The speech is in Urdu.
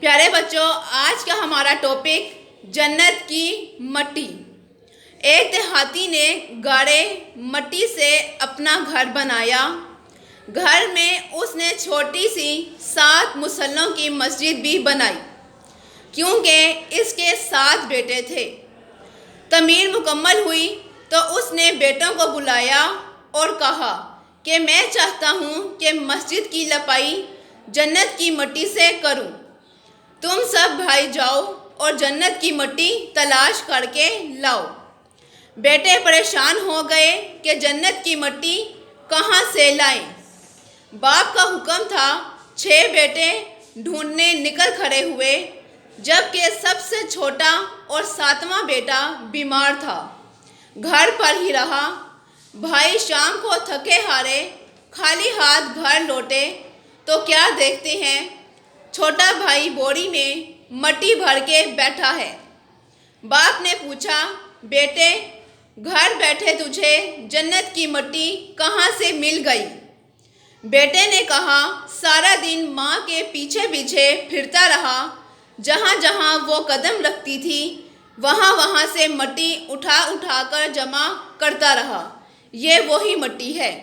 پیارے بچوں، آج کا ہمارا ٹاپک جنت کی مٹی۔ ایک دیہاتی نے گاڑے مٹی سے اپنا گھر بنایا۔ گھر میں اس نے چھوٹی سی 7 مسلوں کی مسجد بھی بنائی، کیونکہ اس کے 7 بیٹے تھے۔ تعمیر مکمل ہوئی تو اس نے بیٹوں کو بلایا اور کہا کہ میں چاہتا ہوں کہ مسجد کی لپائی جنت کی مٹی سے کروں۔ تم سب بھائی جاؤ اور جنت کی مٹی تلاش کر کے لاؤ۔ بیٹے پریشان ہو گئے کہ جنت کی مٹی کہاں سے لائیں۔ باپ کا حکم تھا۔ 6 بیٹے ڈھونڈنے نکل کھڑے ہوئے، جبکہ سب سے چھوٹا اور 7واں بیٹا بیمار تھا، گھر پر ہی رہا۔ بھائی شام کو تھکے ہارے خالی ہاتھ گھر لوٹے تو کیا دیکھتے ہیں، چھوٹا بھائی بوری میں مٹی بھر کے بیٹھا ہے۔ باپ نے پوچھا، بیٹے گھر بیٹھے تجھے جنت کی مٹی کہاں سے مل گئی؟ بیٹے نے کہا، سارا دن ماں کے پیچھے پیچھے پھرتا رہا، جہاں جہاں وہ قدم رکھتی تھی وہاں وہاں سے مٹی اٹھا اٹھا کر جمع کرتا رہا، یہ وہی مٹی ہے۔